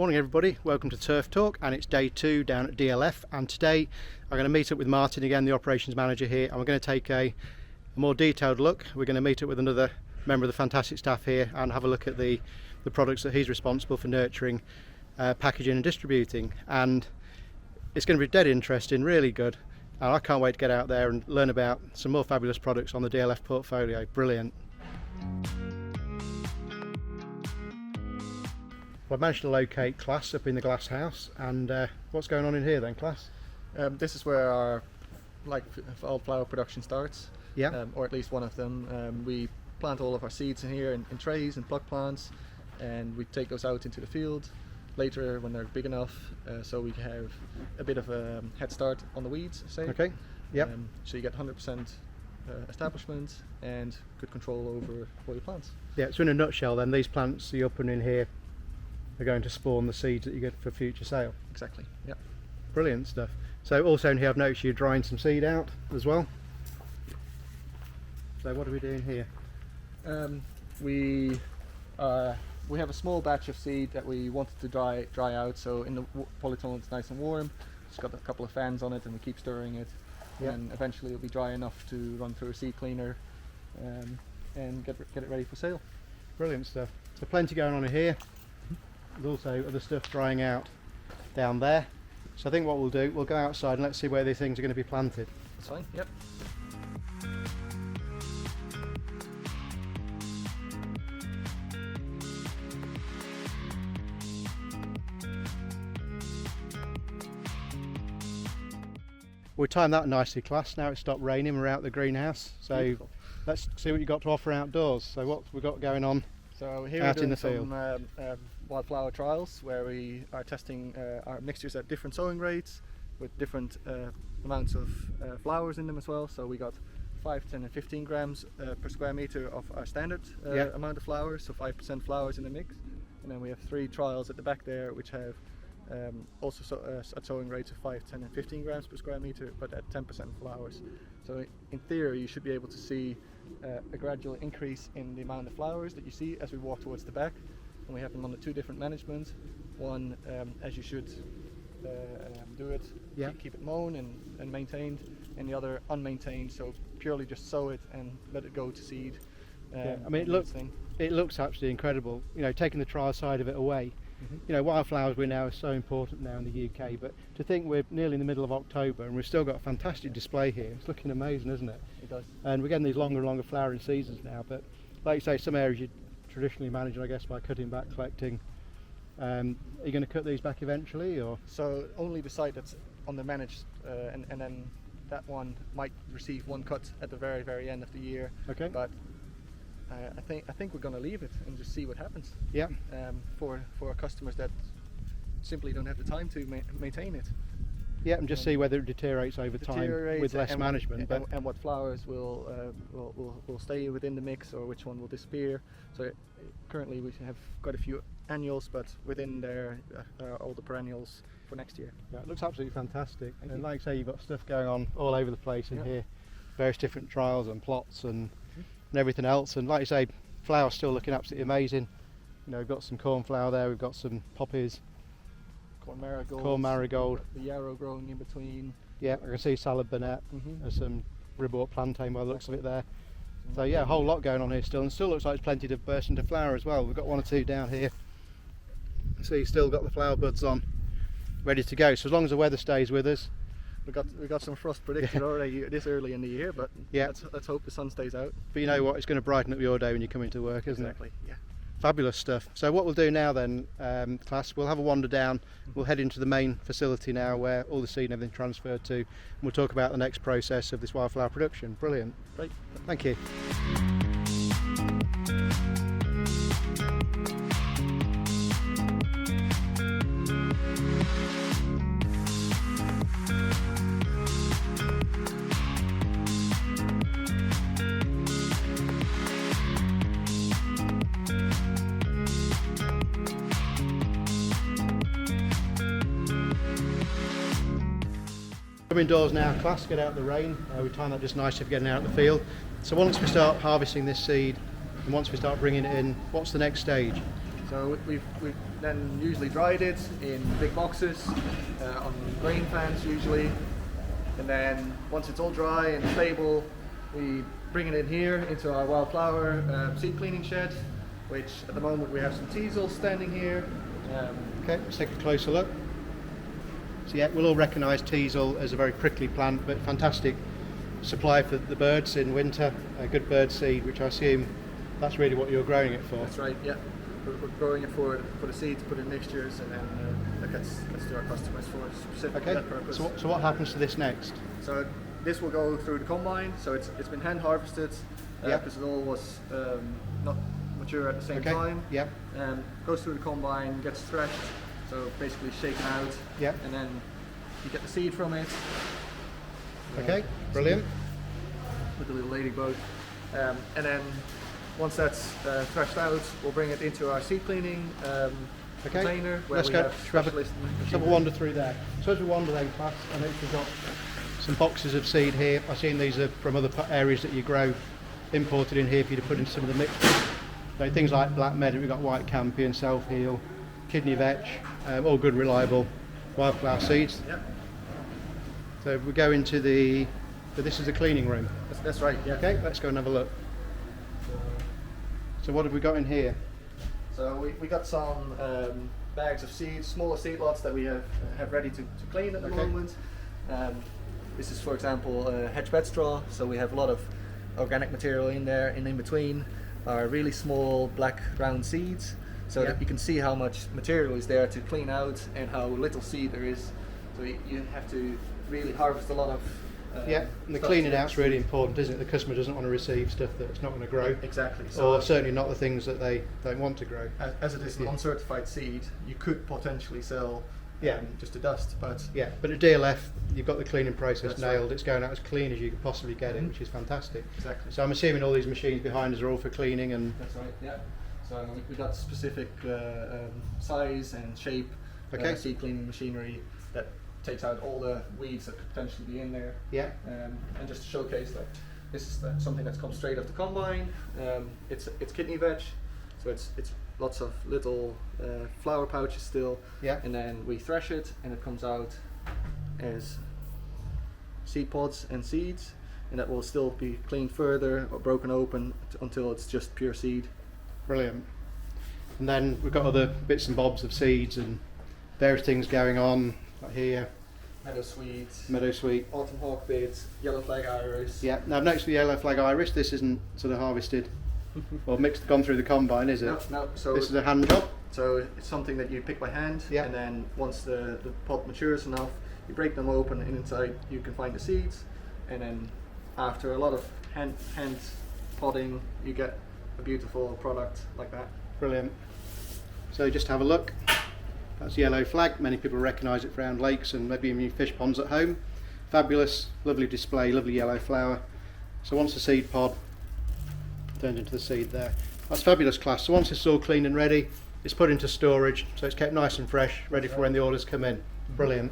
Morning everybody, welcome to Turf Talk, and it's day 2 down at DLF, and today I'm going to meet up with Martin again, the operations manager here, and we're going to take a more detailed look. We're going to meet up with another member of the fantastic staff here and have a look at the products that he's responsible for nurturing, packaging and distributing, and it's going to be dead interesting, really good, and I can't wait to get out there and learn about some more fabulous products on the DLF portfolio. Brilliant. Well, I've managed to locate Class up in the glass house, and what's going on in here then, Class? This is where our wildflower production starts, Yeah. or at least one of them. We plant all of our seeds in here in trays and plug plants, and we take those out into the field later when they're big enough, so we can have a bit of a head start on the weeds, say. Okay. Yep. So you get 100% establishment and good control over all your plants. Yeah, so in a nutshell then, these plants you're putting in here are going to spawn the seeds that you get for future sale. Exactly, yeah. Brilliant stuff. So also in here I've noticed you're drying some seed out as well. So what are we doing here? We have a small batch of seed that we wanted to dry out, so in the polytunnel it's nice and warm. It's got a couple of fans on it and we keep stirring it. Yeah. And eventually it'll be dry enough to run through a seed cleaner and get it ready for sale. Brilliant stuff. So plenty going on in here. There's also other stuff drying out down there. So I think what we'll do, we'll go outside and let's see where these things are going to be planted. That's fine, yep. We timed that nicely, Class. Now it's stopped raining, we're out of the greenhouse. So Beautiful. Let's see what you've got to offer outdoors. So what we've got going on So here out we're in doing the field. some wildflower trials where we are testing our mixtures at different sowing rates with different amounts of flowers in them as well. So we got 5, 10 and 15 grams per square meter of our standard amount of flowers, so 5% flowers in the mix. And then we have 3 trials at the back there which have also at sowing rates of 5, 10 and 15 grams per square meter, but at 10% flowers. So in theory you should be able to see a gradual increase in the amount of flowers that you see as we walk towards the back. And we have them on the 2 different managements. One as you should do it, Yeah. keep it mown and maintained, and the other unmaintained, so purely just sow it and let it go to seed. Yeah. I mean, it looks absolutely incredible. You know, taking the trial side of it away. You know, wildflowers we know are so important now in the UK, but to think we're nearly in the middle of October and we've still got a fantastic display here. It's looking amazing, isn't it? It does. And we're getting these longer and longer flowering seasons now, but like you say, some areas you traditionally manage, I guess, by cutting back, collecting. Are you going to cut these back eventually, or? So only the site that's on the managed, and then that one might receive one cut at the very, very end of the year. Okay. But I think we're going to leave it and just see what happens. Yeah. For our customers that simply don't have the time to maintain it. Yeah, and just see whether it deteriorates over time with less management. And what flowers will stay within the mix or which one will disappear. So currently we have quite a few annuals, but within there all the perennials for next year. Yeah, it looks absolutely fantastic. Thank and you. like I say, you've got stuff going on all over the place in here, various different trials and plots and everything else. And like I say, flowers still looking absolutely amazing. You know, we've got some cornflower there, we've got some poppies, Corn marigold, the yarrow growing in between. Yeah, I can see salad bonnet. There's some ribwort plantain by the looks of it there. So yeah, a whole lot going on here still, and still looks like there's plenty to burst into flower as well. We've got 1 or 2 down here. So you've still got the flower buds on, ready to go. So as long as the weather stays with us. We got some frost predicted already this early in the year, but yeah, let's hope the sun stays out. But you know what, it's going to brighten up your day when you come into work, isn't it? Exactly, yeah. Fabulous stuff. So what we'll do now then, Class, we'll have a wander down. We'll head into the main facility now where all the seed and everything transferred to, and we'll talk about the next process of this wildflower production. Brilliant. Great. Thank you. Come indoors now, Class, get out of the rain. We time that just nicely for getting out of the field. So once we start harvesting this seed and once we start bringing it in, what's the next stage? So we've then usually dried it in big boxes on grain fans usually, and then once it's all dry and stable, we bring it in here into our Wildflower seed cleaning shed, which at the moment we have some teasel standing here. Okay, let's take a closer look. So yeah, we'll all recognise teasel as a very prickly plant, but fantastic supply for the birds in winter. A good bird seed, which I assume that's really what you're growing it for. That's right, yeah. We're growing it for the seed to put in mixtures, and then that gets to our customers for specific that purpose. So what happens to this next? So this will go through the combine. So it's been hand harvested because it all was not mature at the same time. Yeah. Goes through the combine, gets threshed, so basically shaken out. Yeah. And then you get the seed from it. Okay, brilliant. With the little ladybug, and then once that's threshed out, we'll bring it into our seed cleaning container. Where let's we go. have specialist Let's have a wander through there. So as we wander then, class, I know we've got some boxes of seed here. I've seen these are from other areas that you grow, imported in here for you to put in some of the mixtures. So things like black meadow, we've got white campion, self-heal, kidney vetch, all good reliable wildflower seeds. Yep. So we go into the, so this is the cleaning room. That's right, yeah. Okay, let's go and have a look. So what have we got in here? So we got some bags of seeds, smaller seed lots that we have ready to clean at the moment. This is, for example, hedge bed straw, so we have a lot of organic material in there, and in between are really small black round seeds, so that you can see how much material is there to clean out and how little seed there is. So you have to really harvest a lot of and the cleaning out's really important, isn't it? The customer doesn't want to receive stuff that's not going to grow. Exactly. So or certainly not the things that they don't want to grow. As it is an uncertified seed, you could potentially sell just to dust, but but at DLF you've got the cleaning process nailed. Right. It's going out as clean as you can possibly get it, which is fantastic. Exactly. So I'm assuming all these machines behind us are all for cleaning, and that's right. Yeah. So we got specific size and shape seed cleaning machinery that takes out all the weeds that could potentially be in there. Yeah. And just to showcase that this is something that's come straight off the combine. It's kidney vetch, so it's lots of little flower pouches still. Yeah. And then we thresh it, and it comes out as seed pods and seeds, and that will still be cleaned further or broken open until it's just pure seed. Brilliant. And then we've got other bits and bobs of seeds and various things going on. Like here, meadow sweet, autumn hawkbids, yellow flag iris. Yeah. Now I've noticed the yellow flag iris. This isn't sort of harvested or mixed, gone through the combine, is it? No. So this is a hand job. So it's something that you pick by hand, and then once the pod matures enough, you break them open, and inside you can find the seeds, and then after a lot of hand podding, you get a beautiful product like that. Brilliant. So just have a look. That's yellow flag. Many people recognise it around lakes and maybe even fish ponds at home. Fabulous, lovely display, lovely yellow flower. So once the seed pod turned into the seed there, that's fabulous, class. So once it's all clean and ready, it's put into storage, so it's kept nice and fresh, ready for when the orders come in. Brilliant.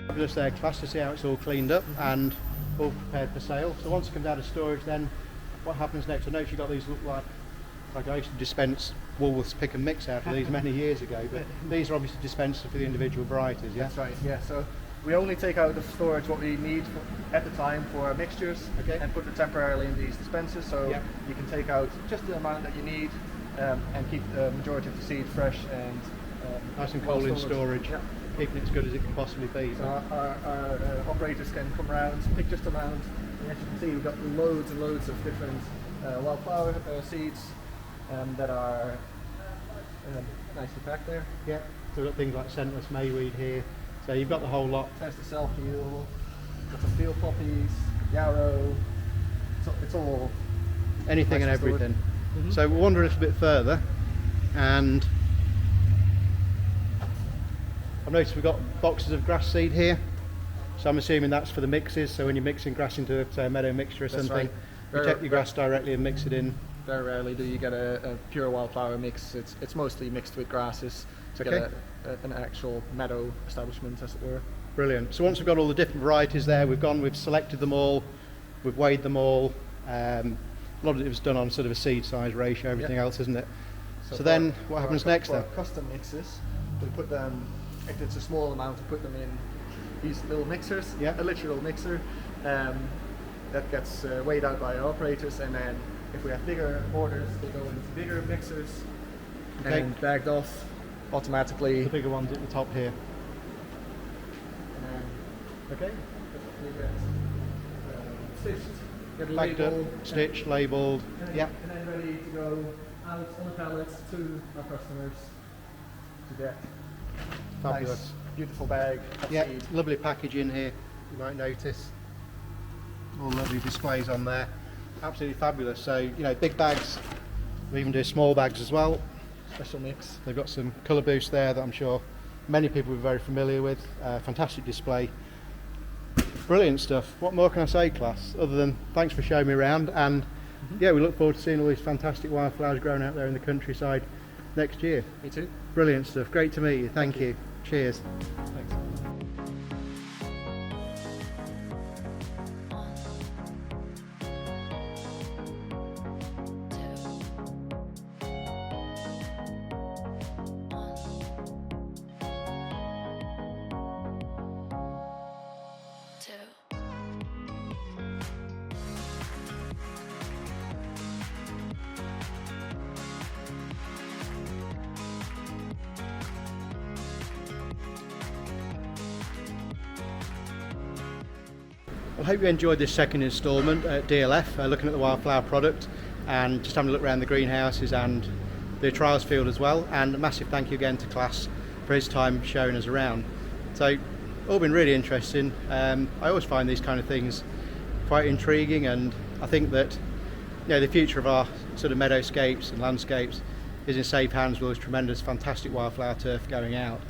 Fabulous there, class, to see how it's all cleaned up and all prepared for sale. So once it comes out of storage, then what happens next? I noticed you've got these look like I used to dispense Woolworths pick and mix out of these many years ago, but these are obviously dispensed for the individual varieties, yeah? That's right, yeah. So we only take out of storage what we need at the time for our mixtures, and put it temporarily in these dispensers, so you can take out just the amount that you need and keep the majority of the seed fresh and nice and cold in storage. Yeah. Keeping it as good as it can possibly be. So our operators can come around, pick just amount, and as you can see we've got loads and loads of different wildflower seeds that are nicely packed there. Yeah, so we've got things like scentless mayweed here, so you've got the whole lot. There's the self-heal, got some field poppies, yarrow, it's all anything and everything. So we'll wander a little bit further, and I've noticed we've got boxes of grass seed here. So I'm assuming that's for the mixes, so when you're mixing grass into say a meadow mixture or That's something, right. you take your grass directly and mix it in. Very rarely do you get a pure wildflower mix. It's mostly mixed with grasses to Okay. get an actual meadow establishment, as it were. Brilliant. So once we've got all the different varieties there, we've selected them all, we've weighed them all. A lot of it was done on sort of a seed size ratio, everything else, isn't it? So then what happens next then? For custom mixes, we put them, if it's a small amount, we put them in these little mixers, Yeah. a literal mixer, that gets weighed out by our operators, and then if we have bigger orders, they go into bigger mixers Okay. and bagged off automatically. The bigger ones at the top here. And Okay. they get stitched, get Bagged up, labeled, stitched, labelled. Yeah. and then ready to go out on the pallets to our customers to get Fabulous. nice, beautiful bag of Yeah, seed. lovely packaging here, you might notice. All lovely displays on there. Absolutely fabulous. So, you know, big bags, we even do small bags as well. Special mix. They've got some colour boost there that I'm sure many people are very familiar with. Fantastic display. Brilliant stuff. What more can I say, class, other than thanks for showing me around, and yeah, we look forward to seeing all these fantastic wildflowers growing out there in the countryside next year. Me too. Brilliant stuff. Great to meet you. Thank you. Cheers. Thanks. Well, I hope you enjoyed this second instalment at DLF, looking at the wildflower product and just having a look around the greenhouses and the trials field as well. And a massive thank you again to Class for his time showing us around. So, all been really interesting. I always find these kind of things quite intriguing, and I think that, you know, the future of our sort of meadowscapes and landscapes is in safe hands with this tremendous, fantastic wildflower turf going out.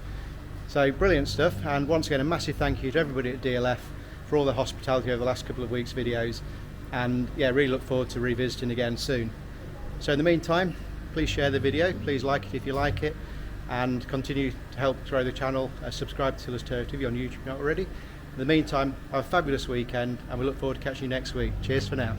So brilliant stuff, and once again a massive thank you to everybody at DLF for all their hospitality over the last couple of weeks' videos, and yeah, really look forward to revisiting again soon. So in the meantime, please share the video, please like it if you like it, and continue to help grow the channel. Subscribe to Tiller's Turf TV on YouTube if you're not already. In the meantime, have a fabulous weekend, and we look forward to catching you next week. Cheers for now.